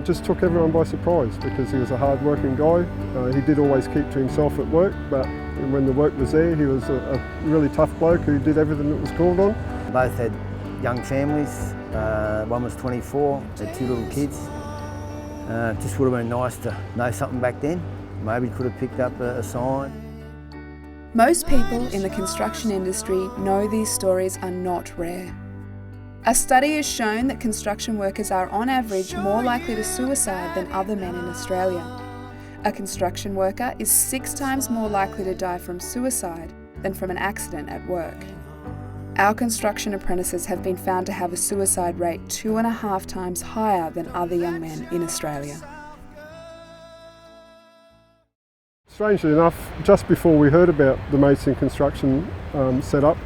It just took everyone by surprise because he was a hard-working guy. He did always keep to himself at work, but when the work was there, he was a really tough bloke who did everything that was called on. Both had young families. One was 24, had 2 little kids. Just would have been nice to know something back then. Maybe could have picked up a sign. Most people in the construction industry know these stories are not rare. A study has shown that construction workers are on average more likely to suicide than other men in Australia. A construction worker is 6 times more likely to die from suicide than from an accident at work. Our construction apprentices have been found to have a suicide rate 2.5 times higher than other young men in Australia. Strangely enough, just before we heard about the Mates in Construction set up,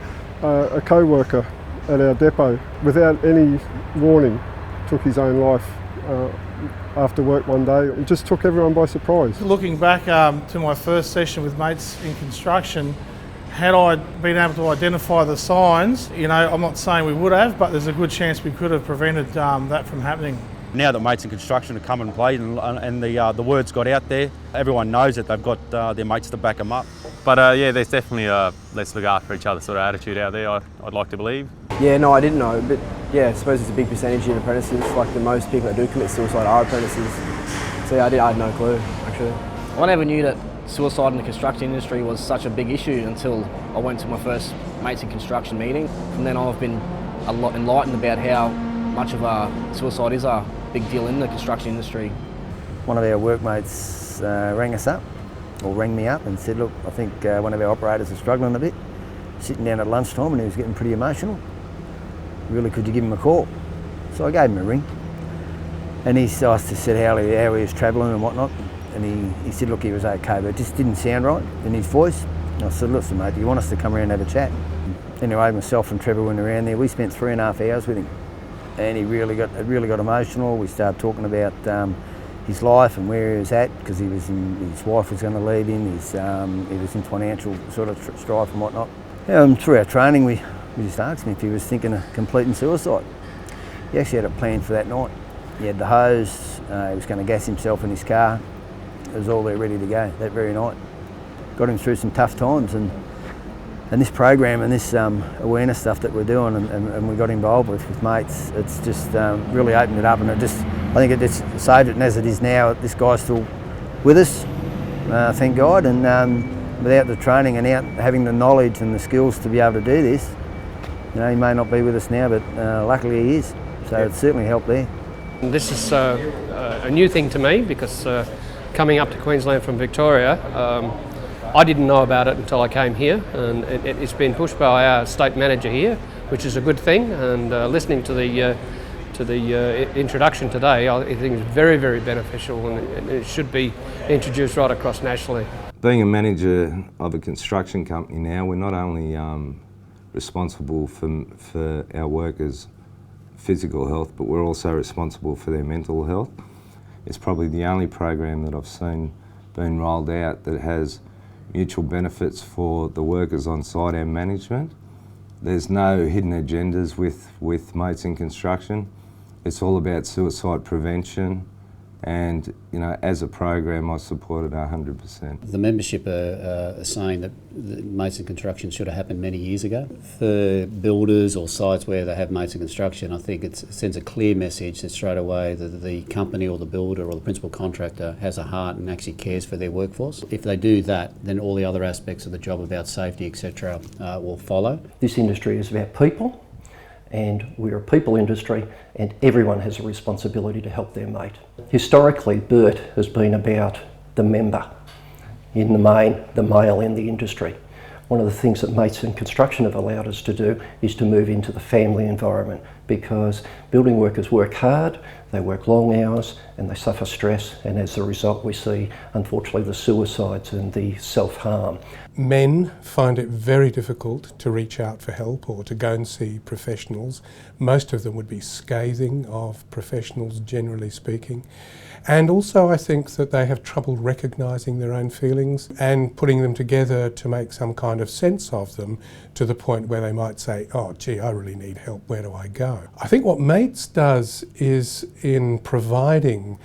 a co-worker at our depot, without any warning, took his own life after work one day. It just took everyone by surprise. Looking back to my first session with Mates in Construction, had I been able to identify the signs, I'm not saying we would have, but there's a good chance we could have prevented that from happening. Now that Mates in Construction have come and played and the word's got out there, everyone knows that they've got their mates to back them up. But yeah, there's definitely a let's look after each other sort of attitude out there, I'd like to believe. Yeah, no, I didn't know, but yeah, I suppose it's a big percentage in apprentices. Like the most people that do commit suicide are apprentices. So yeah, I had no clue, actually. I never knew that suicide in the construction industry was such a big issue until I went to my first Mates in Construction meeting. From then on, I've been a lot enlightened about how much of suicide is a big deal in the construction industry. One of our workmates rang me up and said, look, I think one of our operators is struggling a bit, sitting down at lunchtime and he was getting pretty emotional. Really, could you give him a call? So I gave him a ring. And I said how he was travelling and whatnot. And he said, look, he was okay, but it just didn't sound right in his voice. And I said, listen, mate, do you want us to come around and have a chat? Anyway, myself and Trevor went around there. We spent 3.5 hours with him. And he really got emotional. We started talking about his life and where he was at, because his wife was going to leave him. He was in financial sort of strife and whatnot. Through our training, we just asked him if he was thinking of completing suicide. He actually had a plan for that night. He had the hose. He was going to gas himself in his car. It was all there ready to go that very night. Got him through some tough times, and this program and this awareness stuff that we're doing and we got involved with Mates, it's just really opened it up, and I think it just saved it. And as it is now, this guy's still with us, thank God, and without the training and out having the knowledge and the skills to be able to do this, he may not be with us now, but luckily he is, so it's certainly helped there. This is a new thing to me because coming up to Queensland from Victoria, I didn't know about it until I came here, and it's been pushed by our state manager here, which is a good thing. And listening to the introduction today, I think it's very, very beneficial, and it should be introduced right across nationally. Being a manager of a construction company now, we're not only responsible for our workers' physical health, but we're also responsible for their mental health. It's probably the only program that I've seen being rolled out that has mutual benefits for the workers on site and management. There's no hidden agendas with Mates in Construction. It's all about suicide prevention, and as a program I support it 100%. The membership are saying that Mates in Construction should have happened many years ago. For builders or sites where they have Mates in Construction, I think it sends a clear message that straight away the company or the builder or the principal contractor has a heart and actually cares for their workforce. If they do that, then all the other aspects of the job about safety, etc. will follow. This industry is about people, and we're a people industry, and everyone has a responsibility to help their mate. Historically, BERT has been about the member, in the main, the male in the industry. One of the things that Mates in Construction have allowed us to do is to move into the family environment, because building workers work hard, they work long hours and they suffer stress, and as a result we see unfortunately the suicides and the self-harm. Men find it very difficult to reach out for help or to go and see professionals. Most of them would be scathing of professionals, generally speaking. And also I think that they have trouble recognising their own feelings and putting them together to make some kind of sense of them, to the point where they might say, oh gee, I really need help, where do I go? I think what Mates does is in providing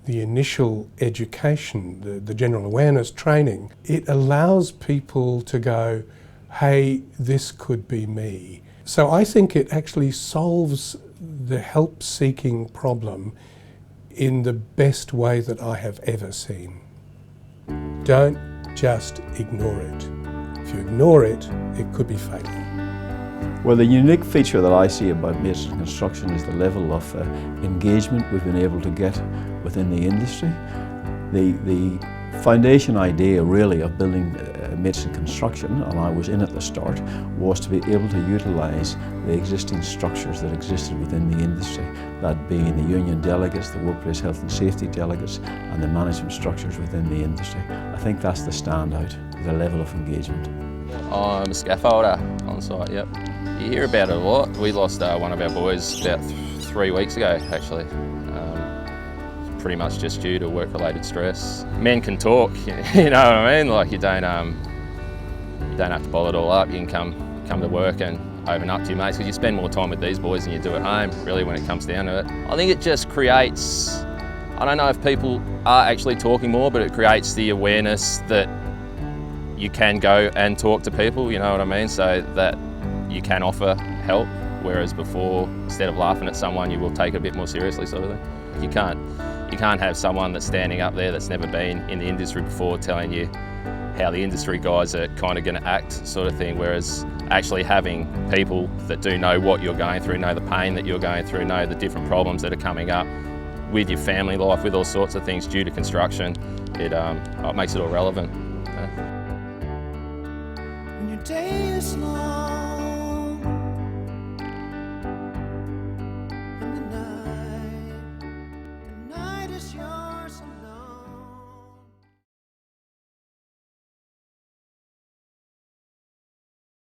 the initial education, the general awareness training, it allows people to go, hey, this could be me. So I think it actually solves the help-seeking problem in the best way that I have ever seen. Don't just ignore it. If you ignore it, it could be fatal. Well, the unique feature that I see about mates in construction is the level of engagement we've been able to get within the industry. The foundation idea really of building mates in construction, and I was in at the start, was to be able to utilise the existing structures that existed within the industry, that being the union delegates, the workplace health and safety delegates, and the management structures within the industry. I think that's the standout, the level of engagement. I'm a scaffolder on site, yep. You hear about it a lot. We lost one of our boys about 3 weeks ago, actually. Pretty much just due to work-related stress. Men can talk, you know what I mean? Like you don't have to bottle it all up. You can come to work and open up to your mates, because you spend more time with these boys than you do at home, really, when it comes down to it. I think it just creates, I don't know if people are actually talking more, but it creates the awareness that you can go and talk to people, you know what I mean? So that you can offer help, whereas before, instead of laughing at someone, you will take it a bit more seriously, sort of thing. You can't have someone that's standing up there that's never been in the industry before telling you how the industry guys are kind of going to act, sort of thing, whereas actually having people that do know what you're going through, know the pain that you're going through, know the different problems that are coming up with your family life, with all sorts of things due to construction, it makes it all relevant. When your day is long